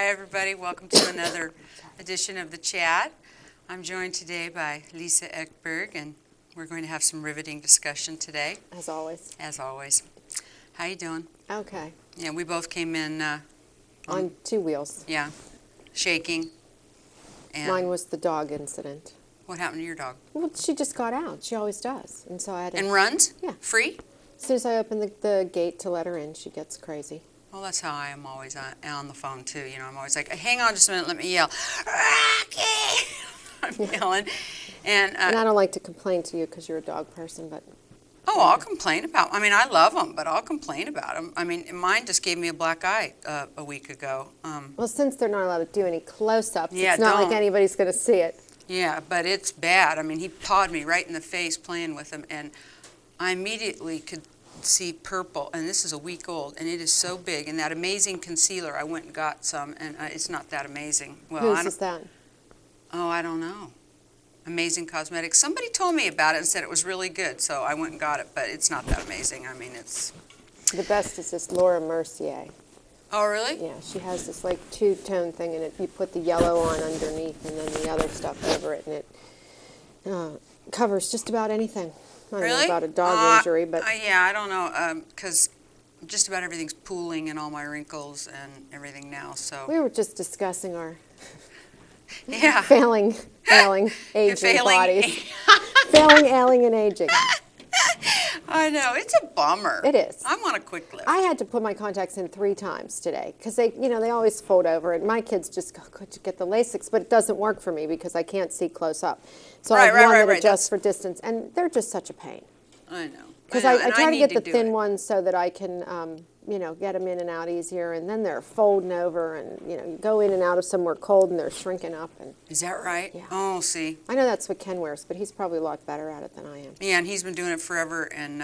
Hi, everybody. Welcome to another edition of The Chat. I'm joined today by Lisa Ekberg, and we're going to have some riveting discussion today. As always. As always. How you doing? Okay. Yeah, we both came in... on two wheels. Yeah, shaking. And Mine was the dog incident. what happened to your dog? Well, she just got out. She always does. And so I had to... And runs? Yeah. Free? As soon as I open the gate to let her in, she gets crazy. Well, that's how I am always on the phone, too. You know, I'm always like, hang on just a minute, let me yell. Rocky! I'm yelling. And I don't like to complain to you because you're a dog person, but... Oh, I'll complain about them. I mean, I love them, but I'll complain about them. I mean, mine just gave me a black eye a week ago. Well, since they're not allowed to do any close-ups, Yeah, it's not don't. like anybody's going to see it. Yeah, but it's bad. I mean, he pawed me right in the face playing with him, and I immediately could see purple, and this is a week old, and it is so big. And that amazing concealer, I went and got some, and it's not that amazing. Well, Whose is that? Oh, I don't know. Amazing Cosmetics. Somebody told me about it and said it was really good, so I went and got it, but it's not that amazing. I mean, it's... The best is this Laura Mercier. Oh, really? Yeah, she has this like two-tone thing in it. You put the yellow on underneath and then the other stuff over it, and it covers just about anything. I don't Really? know about a dog injury, but... yeah, I don't know, because just about everything's pooling and all my wrinkles and everything now, so... We were just discussing our Yeah. failing aging Failing- bodies. Failing, ailing, and aging. I know, it's a bummer. It is. I'm on a quick lift. I had to put my contacts in 3 times today because they always fold over, and my kids just go, could you get the LASIKs? But it doesn't work for me because I can't see close up. So I have one that adjusts for distance, and they're just such a pain. I know. Because I try to get the thin ones so that I can, get them in and out easier, and then they're folding over, and, you go in and out of somewhere cold, and they're shrinking up. And Is that right? Yeah. Oh, see. I know that's what Ken wears, but he's probably a lot better at it than I am. Yeah, and he's been doing it forever, and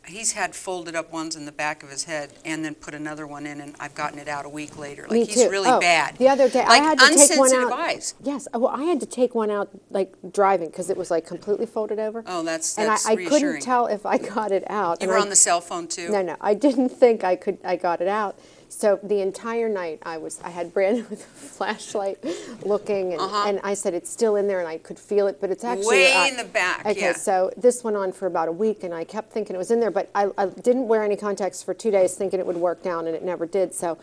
he's had folded up ones in the back of his head and then put another one in, and I've gotten it out a week later. Like, Me he's too. really Oh, bad. The other day, Like, I had to take one unsensitive out. eyes. Yes, well, I had to take one out, like, driving, because it was, like, completely folded over. Oh, that's and I reassuring. couldn't tell if I got it out. You and were I- on the cell phone, too? No, I didn't think I got it out. So the entire night I had Brandon with a flashlight looking, and I said it's still in there, and I could feel it, but it's actually Way in the back, Okay, yeah. so this went on for about a week, and I kept thinking it was in there, but I didn't wear any contacts for 2 days thinking it would work down, and it never did. So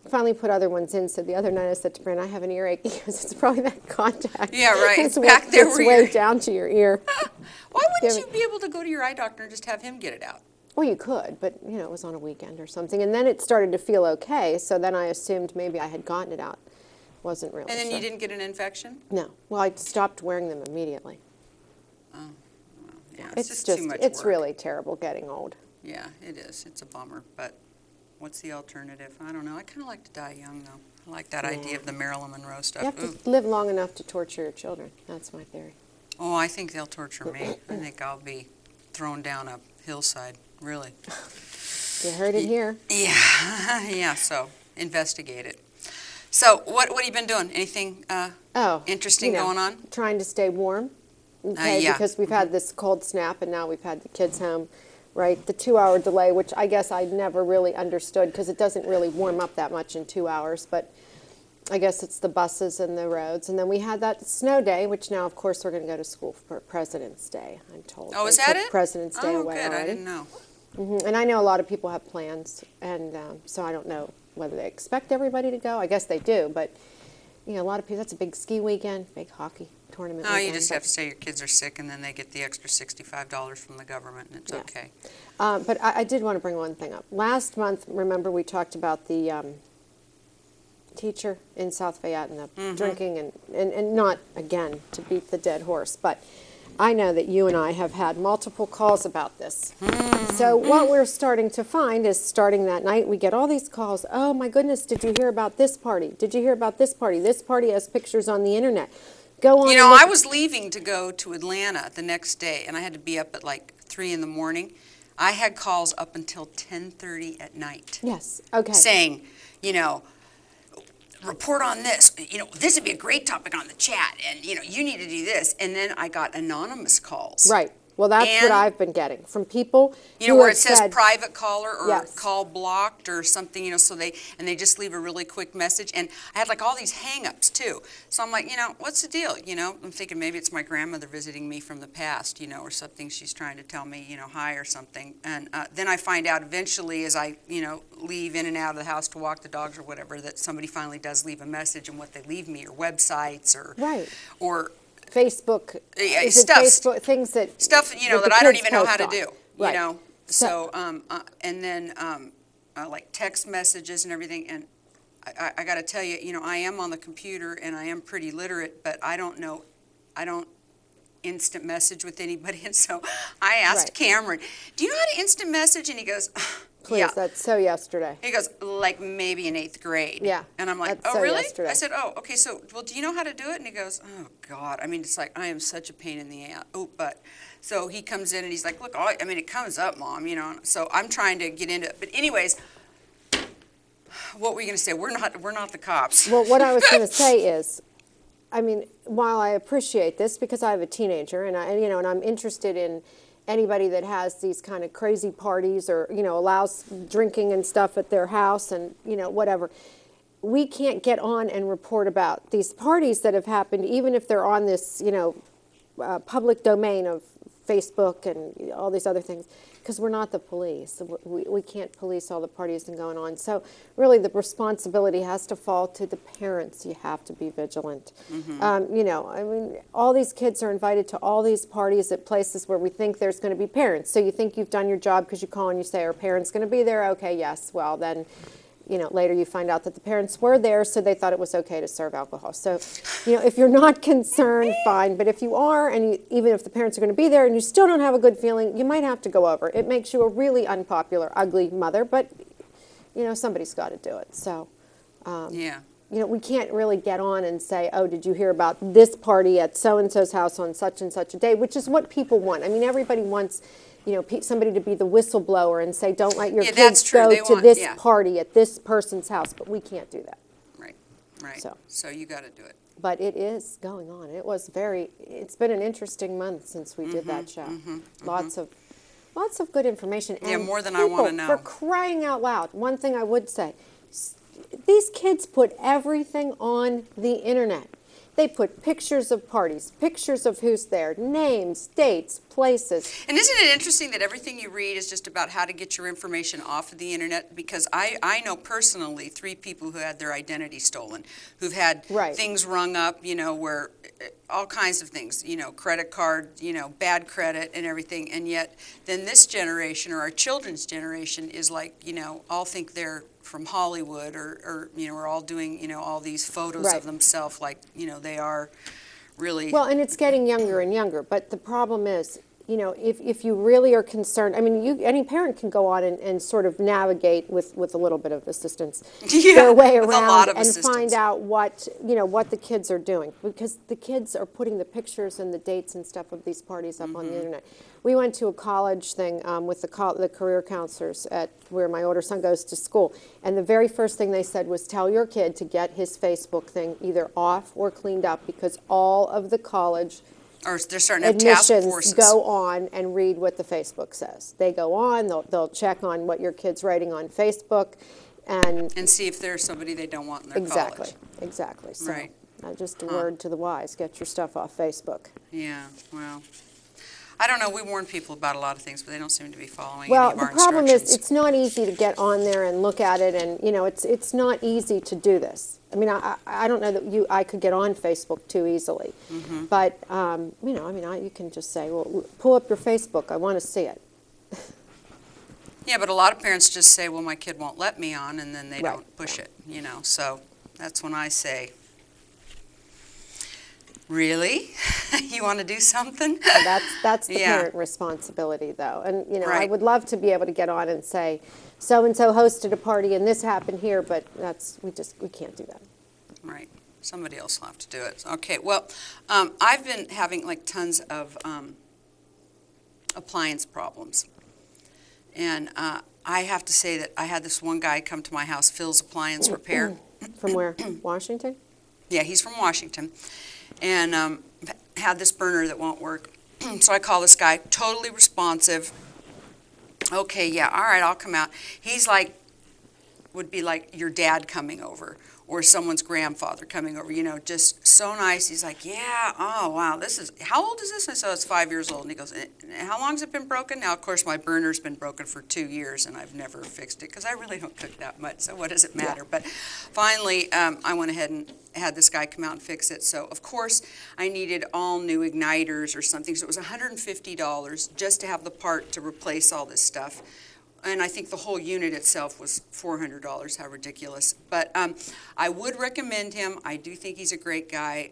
finally put other ones in. So the other night I said to Brandon, I have an earache because it's probably that contact. Yeah, right. It's Back there It's where way you're- down to your ear. Why wouldn't you be able to go to your eye doctor and just have him get it out? Well, you could, but, it was on a weekend or something. And then it started to feel okay, so then I assumed maybe I had gotten it out. Wasn't really. And then so. you didn't get an infection? No. Well, I stopped wearing them immediately. Oh, well, yeah, It's just just, too much it's work. really terrible getting old. Yeah, it is. It's a bummer, but what's the alternative? I don't know. I kind of like to die young, though. I like that idea of the Marilyn Monroe stuff. You have Ooh. to live long enough to torture your children. That's my theory. Oh, I think they'll torture me. I think I'll be thrown down a hillside, really. You heard it here. Yeah, yeah, so investigate it. So what have you been doing? Anything interesting going on? Trying to stay warm. Okay, yeah. because we've had this cold snap, and now we've had the kids home, right? The 2-hour delay, which I guess I never really understood because it doesn't really warm up that much in 2 hours, but I guess it's the buses and the roads. And then we had that snow day, which now, of course, we're going to go to school for President's Day, I'm told. Oh, is They that took it? President's Day Oh, away good. already. I didn't know. And I know a lot of people have plans, and so I don't know whether they expect everybody to go. I guess they do, but, a lot of people, that's a big ski weekend, big hockey tournament No, weekend. you just have to say your kids are sick, and then they get the extra $65 from the government, and it's Yeah. okay. But I did want to bring one thing up. Last month, remember, we talked about the teacher in South Fayette and the drinking, and not, again, to beat the dead horse, but I know that you and I have had multiple calls about this. So what we're starting to find is, starting that night, we get all these calls. Oh, my goodness, did you hear about this party? Did you hear about this party? This party has pictures on the internet. Go on. I was leaving to go to Atlanta the next day, and I had to be up at like 3 in the morning. I had calls up until 10:30 at night. Yes, okay. Saying, report on this. This would be a great topic on the chat, and you need to do this. And then I got anonymous calls. Right. Well, that's what I've been getting from people. You know, where it says private caller or yes. call blocked or something, you know, so they just leave a really quick message. And I had like all these hang-ups too. So I'm like, you know, what's the deal? You know, I'm thinking maybe it's my grandmother visiting me from the past, you know, or something. She's trying to tell me, you know, hi or something. And then I find out eventually as I, you know, leave in and out of the house to walk the dogs or whatever, that somebody finally does leave a message, and what they leave me, or websites or Facebook, Facebook things stuff, you know, that I don't even know how to do, right. you know. So and then like text messages and everything. And I got to tell you, you know, I am on the computer and I am pretty literate, but I don't instant message with anybody. And so I asked Cameron, do you know how to instant message? And he goes, please, yeah. That's so yesterday. He goes, like maybe in 8th grade. Yeah. And I'm like, that's oh, so really? Yesterday. I said, oh, okay, so, well, do you know how to do it? And he goes, oh, God. I mean, it's like, I am such a pain in the ass. Oh, but, so he comes in and he's like, look, I mean, it comes up, Mom, you know. So I'm trying to get into it. But anyways, what were you going to say? We're not the cops. Well, what I was going to say is, I mean, while I appreciate this because I have a teenager and I'm interested in anybody that has these kind of crazy parties or, you know, allows drinking and stuff at their house and, you know, whatever. We can't get on and report about these parties that have happened, even if they're on this, you know, public domain of Facebook and all these other things, because we're not the police. We can't police all the parties and going on. So really the responsibility has to fall to the parents. You have to be vigilant. Mm-hmm. You know, I mean, all these kids are invited to all these parties at places where we think there's going to be parents. So you think you've done your job because you call and you say, are parents going to be there? Okay, yes. Well, then, you know, later you find out that the parents were there, so they thought it was okay to serve alcohol. So, you know, if you're not concerned, fine. But if you are, and even if the parents are going to be there and you still don't have a good feeling, you might have to go over. It makes you a really unpopular, ugly mother, but, you know, somebody's got to do it. So, yeah. You know, we can't really get on and say, oh, did you hear about this party at so-and-so's house on such and such a day, which is what people want. I mean, everybody wants, you know, somebody to be the whistleblower and say, don't let your kids go to this party at this person's house. But we can't do that. Right, right. So you got to do it. But it is going on. It's been an interesting month since we did that show. Lots of good information. And more than I want to know. For crying out loud, one thing I would say, these kids put everything on the internet. They put pictures of parties, pictures of who's there, names, dates, places. And isn't it interesting that everything you read is just about how to get your information off of the internet? Because I know personally 3 people who had their identity stolen, who've had things rung up, you know, where all kinds of things, you know, credit card, you know, bad credit and everything. And yet then this generation, or our children's generation, is like, you know, all think they're from Hollywood, or you know, are all doing, you know, all these photos of themselves like, you know, they are really... Well, and it's getting younger and younger, but the problem is, you know, if you really are concerned, I mean, any parent can go on and sort of navigate with a little bit of assistance their way around and find out what, you know, what the kids are doing, because the kids are putting the pictures and the dates and stuff of these parties up on the internet. We went to a college thing with the career counselors at where my older son goes to school, and the very first thing they said was, tell your kid to get his Facebook thing either off or cleaned up, because all of the college or they're starting to have task forces. Go on and read what the Facebook says. They go on, they'll check on what your kid's writing on Facebook, and see if there's somebody they don't want in their college. Exactly. So, right. Just a word to the wise: get your stuff off Facebook. Yeah. Well, I don't know. We warn people about a lot of things, but they don't seem to be following well, any of our instructions. Well, the problem is it's not easy to get on there and look at it, and you know, it's not easy to do this. I mean, I don't know that I could get on Facebook too easily, but you know, I mean, you can just say, well, pull up your Facebook. I want to see it. Yeah, but a lot of parents just say, well, my kid won't let me on, and then they don't push it. You know, so that's when I say, really? You want to do something? Well, that's the parent responsibility, though. And, you know, I would love to be able to get on and say, so-and-so hosted a party and this happened here, but we can't do that. Right. Somebody else will have to do it. Okay, well, I've been having, like, tons of appliance problems. And I have to say that I had this one guy come to my house, Phil's Appliance Repair. From where? Washington? Yeah, he's from Washington. And had this burner that won't work. So I call this guy, totally responsive. Okay, yeah, all right, I'll come out. He's like, would be like your dad coming over or someone's grandfather coming over, you know, just so nice. He's like, yeah, oh, wow, this is, how old is this? And so it's 5 years old. And he goes, how long has it been broken? Now, of course, my burner's been broken for 2 years, and I've never fixed it because I really don't cook that much, so what does it matter? Yeah. But finally, I went ahead and had this guy come out and fix it. So, of course, I needed all new igniters or something, so it was $150 just to have the part to replace all this stuff. And I think the whole unit itself was $400. How ridiculous. But I would recommend him. I do think he's a great guy.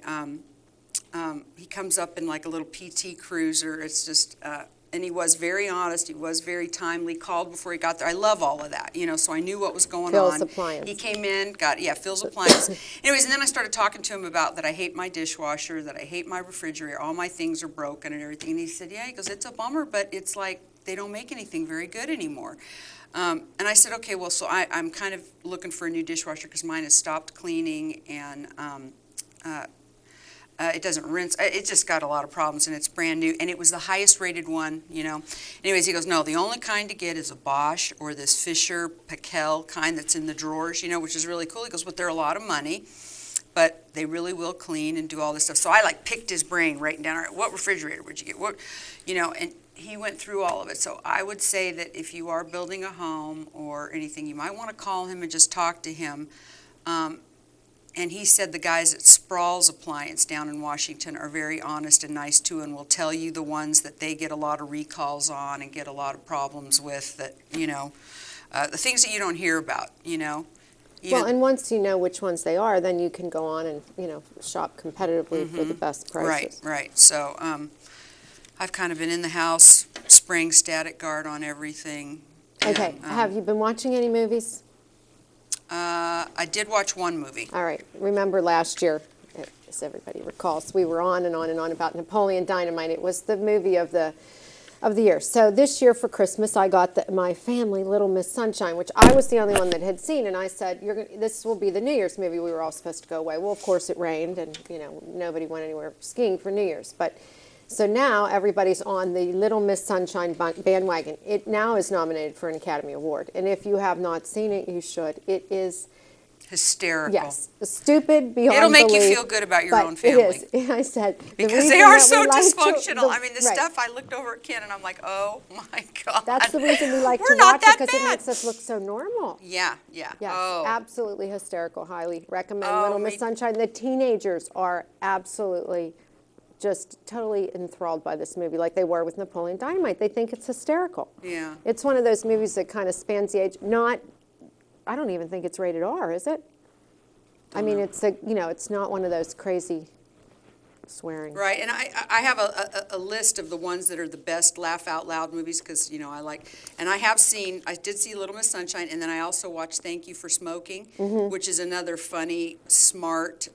He comes up in like a little PT Cruiser. It's just, and he was very honest. He was very timely, called before he got there. I love all of that, you know, so I knew what was going on. Phil's Appliance. He came in, got, yeah, Phil's Appliance. Anyways, and then I started talking to him about that I hate my dishwasher, that I hate my refrigerator, all my things are broken and everything. And he said, yeah, he goes, it's a bummer, but it's like, they don't make anything very good anymore. And I said, okay, well, so I'm kind of looking for a new dishwasher because mine has stopped cleaning and it doesn't rinse. It just got a lot of problems and it's brand new. And it was the highest rated one, you know. Anyways, he goes, no, the only kind to get is a Bosch or this Fisher Packel kind that's in the drawers, you know, which is really cool. He goes, but they're a lot of money. But they really will clean and do all this stuff. So I like picked his brain, writing down, all right, what refrigerator would you get? What, you know, and he went through all of it. So I would say that if you are building a home or anything, you might want to call him and just talk to him. And he said the guys at Sprawl's Appliance down in Washington are very honest and nice too, and will tell you the ones that they get a lot of recalls on and get a lot of problems with, that, you know, the things that you don't hear about, you know. Well, and once you know which ones they are, then you can go on and, you know, shop competitively for the best prices. Right, right. So I've kind of been in the house, spraying static guard on everything. Okay. And, have you been watching any movies? I did watch one movie. All right. Remember last year, as everybody recalls, we were on and on and on about Napoleon Dynamite. It was the movie of the year. So this year for Christmas, I got my family Little Miss Sunshine, which I was the only one that had seen, and I said, this will be the New Year's movie. We were all supposed to go away. Well, of course, it rained, and, you know, nobody went anywhere skiing for New Year's. But so now everybody's on the Little Miss Sunshine bandwagon. It now is nominated for an Academy Award, and if you have not seen it, you should. It is hysterical. Yes, stupid beyond It'll make belief, you feel good about your own family. It is. I said because they are so dysfunctional. I mean, the stuff I looked over at Ken and I'm like, oh my God. That's the reason we like to watch it, because it makes us look so normal. Yeah, yeah. Yes, absolutely hysterical. Highly recommend Oh, Little Miss Sunshine. The teenagers are absolutely just totally enthralled by this movie, like they were with Napoleon Dynamite. They think it's hysterical. Yeah. It's one of those movies that kind of spans the age. I don't even think it's rated R, is it? I mean, it's it's not one of those crazy swearing. Right, and I have a list of the ones that are the best laugh out loud movies, because, you know, I did see Little Miss Sunshine, and then I also watched Thank You for Smoking, which is another funny, smart,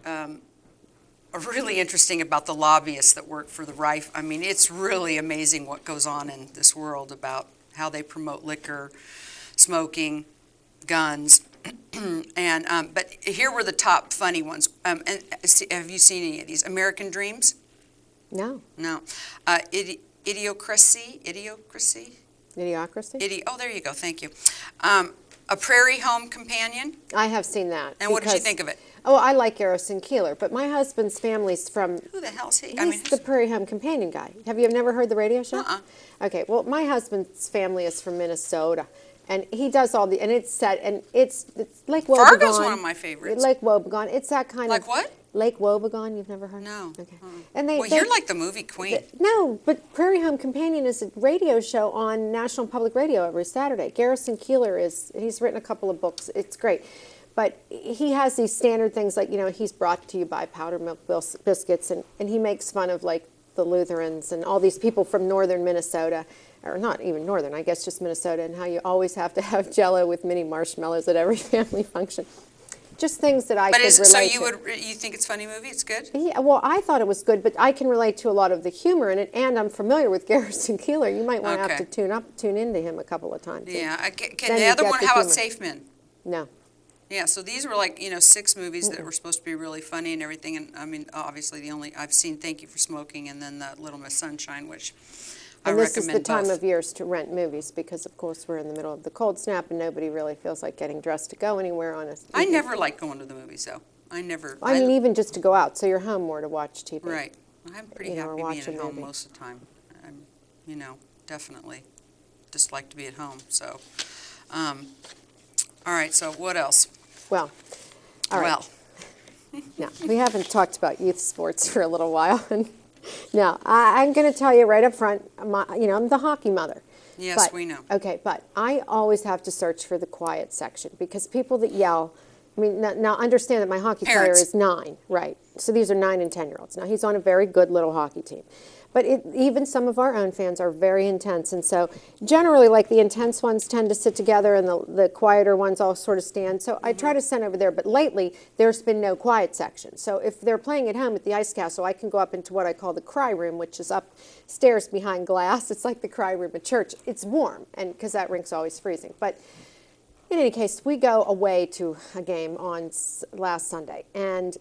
really interesting about the lobbyists that work for the Reich. I mean, it's really amazing what goes on in this world about how they promote liquor, smoking, guns, and but here were the top funny ones. And have you seen any of these? American Dreams? No. No. Idiocracy. Oh, there you go. Thank you. A Prairie Home Companion. I have seen that. And what did you think of it? Oh, I like Garrison Keillor, but my husband's family's from... Who the hell's he? He's the Prairie Home Companion guy. Have you never heard the radio show? Uh-uh. Okay, well, my husband's family is from Minnesota, and he does all the... And it's set, and it's Lake Wobegon. Fargo's one of my favorites. Lake Wobegon. It's that kind of... Like what? Lake Wobegon, you've never heard? No. Okay. And you're like the movie queen. No, but Prairie Home Companion is a radio show on National Public Radio every Saturday. Garrison Keillor he's written a couple of books. It's great. But he has these standard things like, he's brought to you by Powder Milk Biscuits, and he makes fun of, like, the Lutherans and all these people from northern Minnesota, or not even northern, I guess just Minnesota, and how you always have to have Jell-O with mini marshmallows at every family function. Just things that I could relate to. So you think it's a funny movie? It's good? Yeah, well, I thought it was good, but I can relate to a lot of the humor in it, and I'm familiar with Garrison Keillor. You might want to have to tune into him a couple of times. Yeah. Can the other one, how about Safe Men? No. Yeah, so these were like, 6 movies that were supposed to be really funny and everything. And I mean, obviously the only I've seen Thank You for Smoking and then the Little Miss Sunshine, which I recommend both. And this is the time of years to rent movies because, of course, we're in the middle of the cold snap and nobody really feels like getting dressed to go anywhere on us. I never like going to the movies, though. I mean, even just to go out, so you're home more to watch TV. Right. I'm pretty happy being at home most of the time. I'm, definitely just like to be at home. So, all right, so what else? Well, all right. Now, we haven't talked about youth sports for a little while. Now, I'm going to tell you right up front, I'm the hockey mother. Yes, we know. Okay, but I always have to search for the quiet section because people that yell, I mean, now understand that my hockey player is 9, right? So these are 9 and 10-year-olds. Now, he's on a very good little hockey team. But even some of our own fans are very intense. And so generally, like, the intense ones tend to sit together and the quieter ones all sort of stand. So I try to send over there. But lately, there's been no quiet section. So if they're playing at home at the Ice Castle, I can go up into what I call the cry room, which is upstairs behind glass. It's like the cry room at church. It's warm, and because that rink's always freezing. But in any case, we go away to a game on last Sunday. And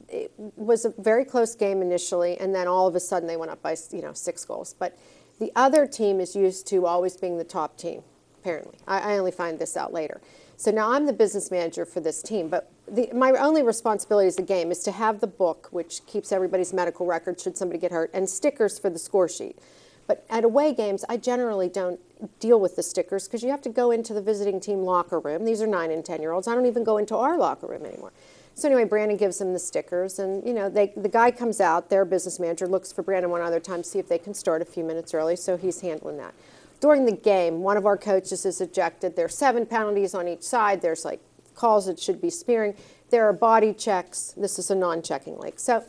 it was a very close game initially, and then all of a sudden they went up by 6 goals. But the other team is used to always being the top team, apparently. I only find this out later. So now I'm the business manager for this team, but my only responsibility as a game is to have the book, which keeps everybody's medical record should somebody get hurt, and stickers for the score sheet. But at away games, I generally don't deal with the stickers because you have to go into the visiting team locker room. These are 9 and 10-year-olds. I don't even go into our locker room anymore. So anyway, Brandon gives them the stickers, and the guy comes out, their business manager, looks for Brandon one other time, see if they can start a few minutes early, so he's handling that. During the game, one of our coaches is ejected. There are 7 penalties on each side. There's like calls that should be spearing. There are body checks. This is a non-checking league. So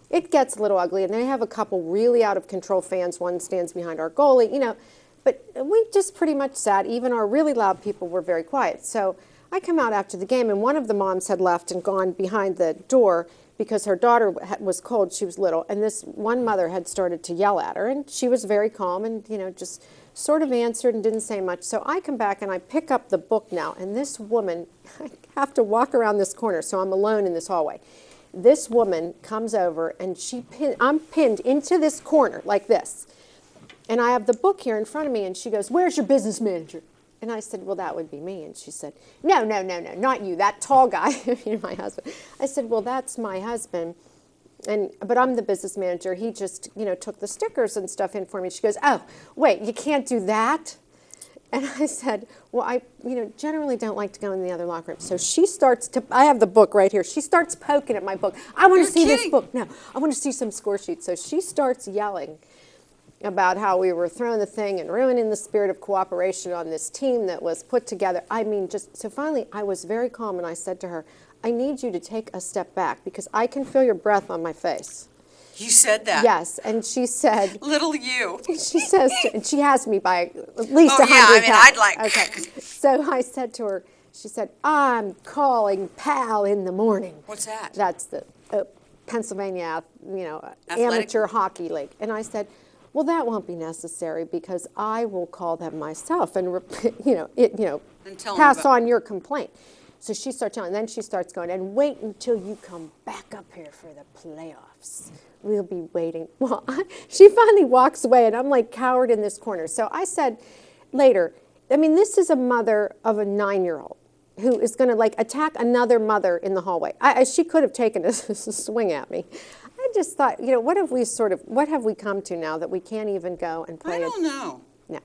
it gets a little ugly, and they have a couple really out of control fans. One stands behind our goalie, but we just pretty much sat. Even our really loud people were very quiet. So I come out after the game, and one of the moms had left and gone behind the door because her daughter was cold. She was little, and this one mother had started to yell at her, and she was very calm and, just sort of answered and didn't say much. So I come back, and I pick up the book now, and this woman, I have to walk around this corner, so I'm alone in this hallway. This woman comes over, and I'm pinned into this corner like this, and I have the book here in front of me, and she goes, "Where's your business manager?" And I said, "Well, that would be me." And she said, No, not you, that tall guy, my husband. I said, "Well, that's my husband, but I'm the business manager. He just, took the stickers and stuff in for me." She goes, "Oh, wait, you can't do that?" And I said, "Well, I, generally don't like to go in the other locker room." So she starts I have the book right here. She starts poking at my book. "I want to see this book. No, I want to see some score sheets." So she starts yelling about how we were throwing the thing and ruining the spirit of cooperation on this team that was put together. I mean, so finally I was very calm, and I said to her, "I need you to take a step back because I can feel your breath on my face." You said that? Yes, and she said... Little you. She says, and she has me by at least 100 yeah, I mean, pounds. I'd like... Okay, so I said to her, she said, "I'm calling Pal in the morning." What's that? That's the Pennsylvania, amateur hockey league. And I said, "Well, that won't be necessary because I will call them myself and, pass on your complaint." So she starts yelling, and then she starts going, "And wait until you come back up here for the playoffs. We'll be waiting." Well, she finally walks away, and I'm like cowered in this corner. So I said later, this is a mother of a 9-year-old who is going to attack another mother in the hallway. She could have taken a swing at me. I just thought, what have we come to now that we can't even go and play? I don't know. No,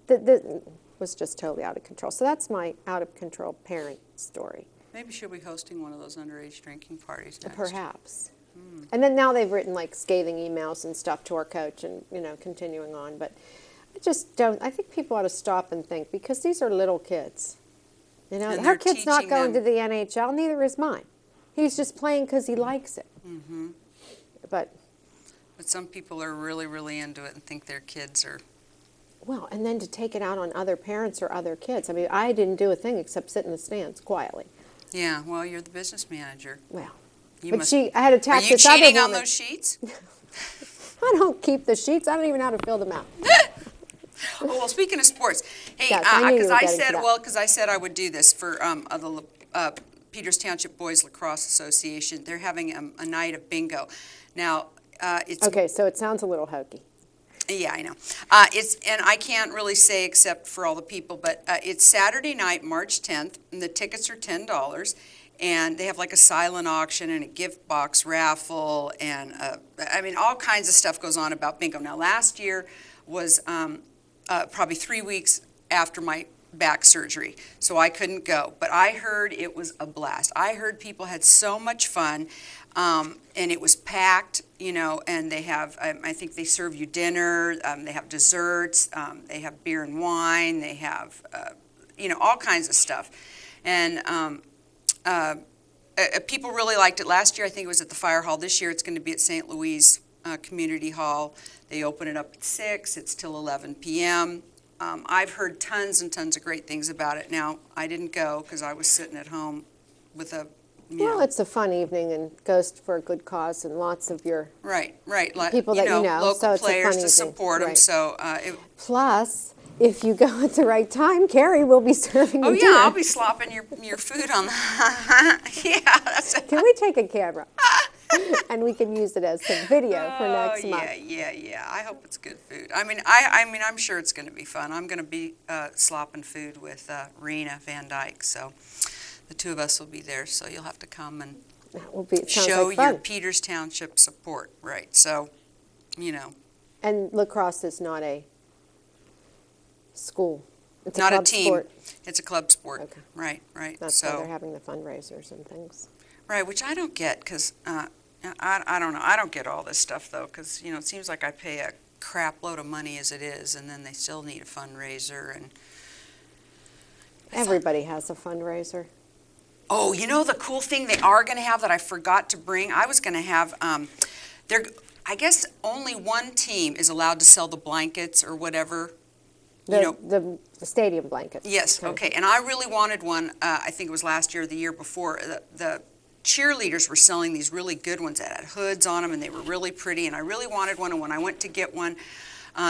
it was just totally out of control. So that's my out of control parent story. Maybe she'll be hosting one of those underage drinking parties next. Perhaps. And then now they've written scathing emails and stuff to our coach and, continuing on. But I just don't, I think people ought to stop and think because these are little kids. Her kid's not going to the NHL, neither is mine. He's just playing because he likes it. Mm-hmm. But some people are really, really into it and think their kids are... Well, and then to take it out on other parents or other kids. I didn't do a thing except sit in the stands quietly. Yeah, well, you're the business manager. Well, I had attacked this other woman. Are you cheating on those sheets? I don't keep the sheets. I don't even know how to fill them out. Oh, well, speaking of sports, hey, yes, because I said I would do this for Peters Township Boys Lacrosse Association. They're having a night of bingo. Now, it's... Okay, so it sounds a little hokey. Yeah, I know. And I can't really say except for all the people, but it's Saturday night, March 10th, and the tickets are $10. And they have like a silent auction and a gift box raffle, and I mean, all kinds of stuff goes on about bingo. Now, last year was probably 3 weeks after my back surgery, so I couldn't go. But I heard it was a blast. I heard people had so much fun, and it was packed, you know, and they have, I think they serve you dinner, they have desserts, they have beer and wine, they have, you know, all kinds of stuff. And people really liked it last year. I think it was at the fire hall. This year it's going to be at St. Louis Community Hall. They open it up at 6. It's till 11 p.m. I've heard tons and tons of great things about it. Now, I didn't go because I was sitting at home with a, Well, it's a fun evening and goes for a good cause, and lots of your right, people that you know, local so it's a players fun to evening. support them. Right. So, Plus, if you go at the right time, Kerri will be serving you yeah, dinner. I'll be slopping your food on the. Yeah, that's it. Can we take a camera? And we can use it as a video for next month. Yeah. I hope it's good food. I mean, I'm sure it's going to be fun. I'm going to be slopping food with Rena Van Dyke, so the two of us will be there. So you'll have to come and That will be, it sounds show like fun. your Peters Township support, right? So, you know. And lacrosse is not a school. It's Not a a club team. sport. It's a club sport. Okay. Right. That's why they're So, having the fundraisers and things. right, which I don't get because I don't know. I don't get all this stuff though because you know it seems like I pay a crap load of money as it is, and then they still need a fundraiser and. Everybody has a fundraiser. Oh, you know the cool thing they are going to have that I forgot to bring? I was going to have, I guess only one team is allowed to sell the blankets or whatever. The stadium blankets. Yes, okay. And I really wanted one, I think it was last year or the year before. The cheerleaders were selling these really good ones that had hoods on them, and they were really pretty, and I really wanted one, and when I went to get one,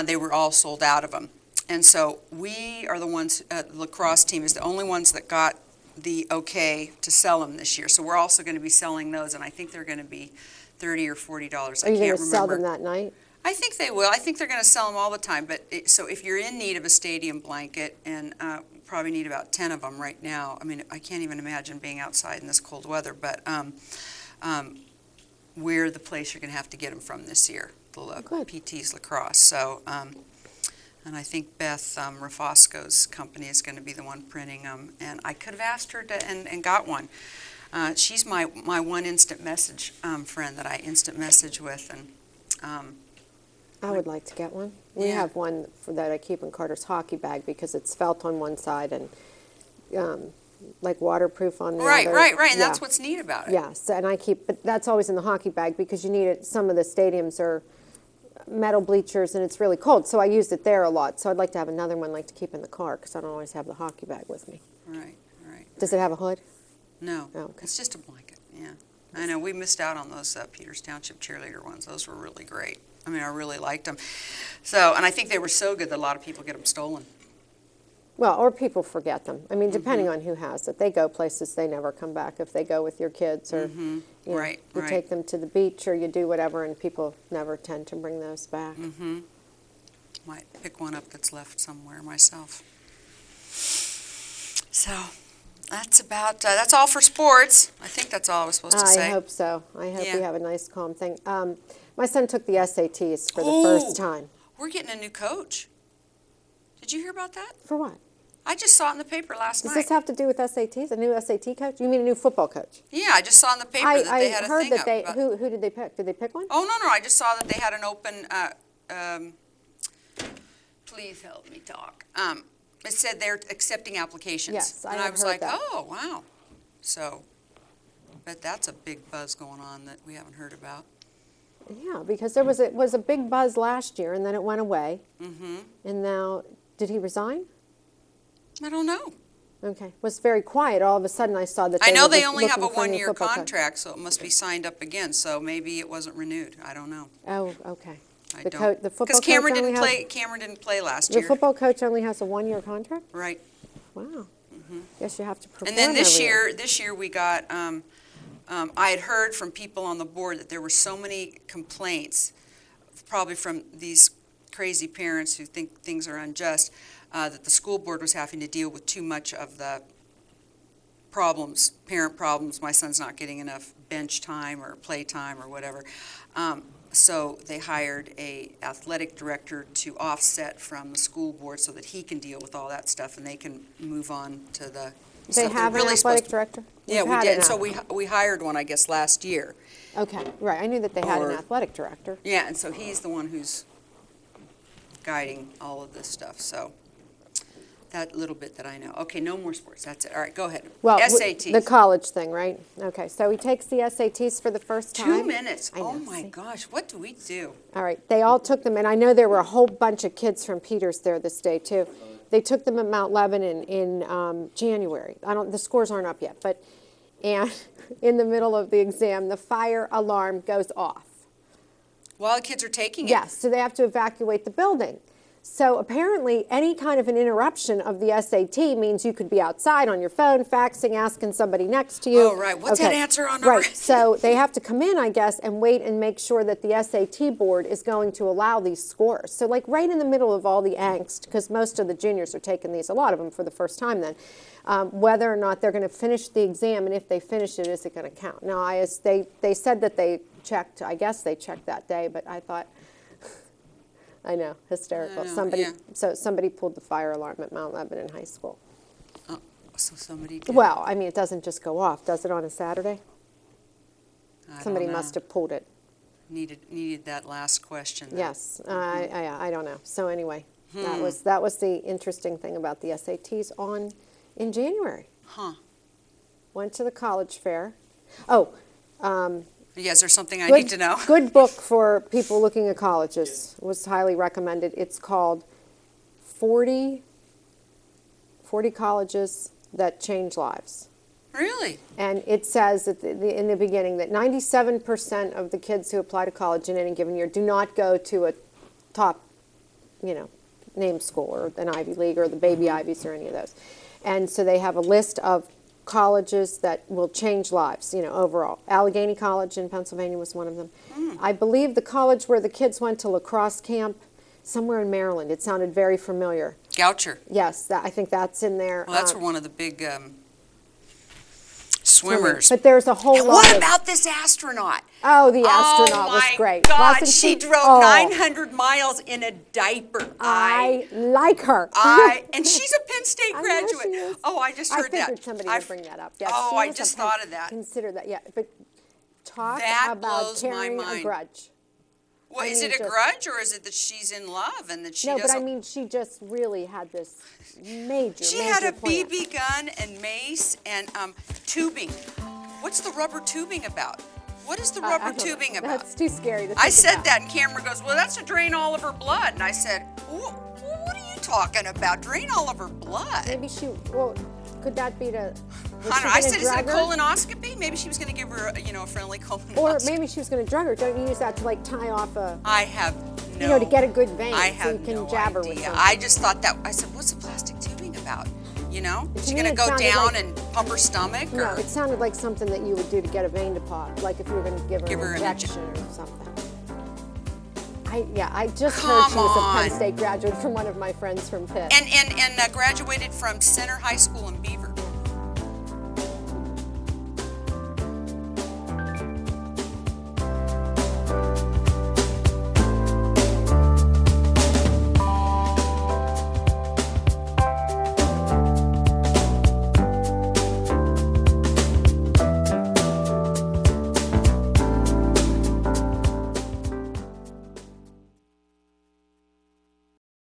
they were all sold out of them. And so we are the ones, the lacrosse team is the only ones that got the okay to sell them this year. So we're also going to be selling those, and I think they're going to be $30 or $40. I can't remember. Are you going to sell them that night? I think they will. I think they're going to sell them all the time. But so if you're in need of a stadium blanket, and you probably need about 10 of them right now. I mean, I can't even imagine being outside in this cold weather. But we're the place you're going to have to get them from this year, the PT's Lacrosse. So. And I think Beth Rafosco's company is going to be the one printing them. And I could have asked her to, and got one. She's my one instant message friend that I instant message with. And I would like to get one. We have one that I keep in Carter's hockey bag because it's felt on one side and like waterproof on the other. Right. And that's what's neat about it. Yes, and but that's always in the hockey bag because you need it. Some of the stadiums are metal bleachers and it's really cold, so I used it there a lot. So I'd like to have another one like to keep in the car because I don't always have the hockey bag with me. Right. Does it have a hood? No, oh, okay. It's just a blanket, yeah. I know, we missed out on those Peters Township cheerleader ones. Those were really great. I mean, I really liked them. So, and I think they were so good that a lot of people get them stolen. Well, or people forget them. I mean, depending on who has it. They go places they never come back if they go with your kids or you take them to the beach or you do whatever and people never tend to bring those back. Might pick one up that's left somewhere myself. So that's all for sports. I think that's all I was supposed to say. I hope so. I hope we have a nice calm thing. My son took the SATs for the first time. We're getting a new coach. Did you hear about that? For what? I just saw it in the paper last night. Does this have to do with SATs? A new SAT coach? You mean a new football coach? Yeah, I just saw in the paper that they had a thing up. I heard that who did they pick? Did they pick one? Oh, no, I just saw that they had an open, please help me talk. It said they're accepting applications. Yes, and I was like, that. oh, wow. So, but that's a big buzz going on that we haven't heard about. Yeah, because there was a big buzz last year, and then it went away. And now, did he resign? I don't know. Okay. It was very quiet. All of a sudden, I saw that I know they only have a one-year contract, so it must be signed up again. So maybe it wasn't renewed. I don't know. Oh, okay. The football coach Cameron didn't play last year. The football coach only has a one-year contract? Right. Wow. Guess you have to perform. And then this every year we got, I had heard from people on the board that there were so many complaints, probably from these crazy parents who think things are unjust, that the school board was having to deal with too much of the problems, parent problems. My son's not getting enough bench time or play time or whatever. So they hired a athletic director to offset from the school board so that he can deal with all that stuff and they can move on to the They stuff have they're an really athletic supposed to. director? Yeah, We've we had did. an So we hired one, I guess, last year. Okay, right. I knew that they had an Or- athletic director. Yeah, and so he's the one who's guiding all of this stuff. So that little bit that I know. Okay, no more sports. That's it. All right, go ahead. Well, SATs. the college thing, right? Okay, so he takes the SATs for the first time. 2 minutes. I know, Oh my see? gosh, what do we do? All right, they all took them, and I know there were a whole bunch of kids from Peters there this day too. They took them at Mount Lebanon in January. The scores aren't up yet, but and in the middle of the exam, the fire alarm goes off. While the kids are taking it. Yes, so they have to evacuate the building. So apparently, any kind of an interruption of the SAT means you could be outside on your phone, faxing, asking somebody next to you. Oh, right. What's that answer on Right. our- So they have to come in, I guess, and wait and make sure that the SAT board is going to allow these scores. So like right in the middle of all the angst, because most of the juniors are taking these, a lot of them for the first time then, whether or not they're going to finish the exam, and if they finish it, is it going to count? Now, they said that they checked, I guess they checked that day, but I thought, I know, hysterical. Somebody pulled the fire alarm at Mount Lebanon High School. Oh, so somebody did. Well, I mean, it doesn't just go off, does it, on a Saturday? I Somebody don't know. must have pulled it. Needed that last question. Though. Yes, I don't know. So anyway, that was the interesting thing about the SATs in January. Huh. Went to the college fair. Oh, Yeah, is there something I need to know? Good book for people looking at colleges. Was highly recommended. It's called 40 Colleges That Change Lives. Really? And it says at in the beginning that 97% of the kids who apply to college in any given year do not go to a top, name school or an Ivy League or the Baby Ivies or any of those. And so they have a list of colleges that will change lives, overall. Allegheny College in Pennsylvania was one of them. I believe the college where the kids went to lacrosse camp, somewhere in Maryland. It sounded very familiar. Goucher. Yes, I think that's in there. Well, that's one of the big swimmers. But there's a whole And lot what of... about this astronaut? Oh, the astronaut was great. Oh, my God, Wasn't she drove Oh, 900 miles in a diaper. I like her. And she's a Penn State I know graduate. she is. Oh, I just heard I figured that. somebody would bring that up. Yes, oh, she I was a just Penn- thought of that. Consider that, yeah. But talk That about blows my carrying a mind. grudge. Well, is mean, it a just- grudge or is it that she's in love and that she No, doesn't? but I mean, she just really had this major, She major had a plan. BB gun and mace and tubing. What's the rubber tubing about? What is the I rubber don't know. tubing about? That's too scary to think I said about. that, and Cameron goes, "Well, that's to drain all of her blood." And I said, "What are you talking about? Drain all of her blood?" Maybe could that be to... was I, she don't know. I gonna said, "Is it a drug her? colonoscopy?" Maybe she was going to give her, a friendly colonoscopy. Or maybe she was going to drug her. Don't you use that to like tie off a... I have no. to get a good vein I so have you can no jab her with idea. something. I just thought that. I said, "What's the plastic tubing about?" Is To she me, going to it go sounded down like- and pump her stomach? No, Or? it sounded like something that you would do to get a vein to pop, like if you were going to give her Give her an an injection or something. I just heard she was a Penn on. State graduate from one of my friends from Pitt. And graduated from Center High School in Beaver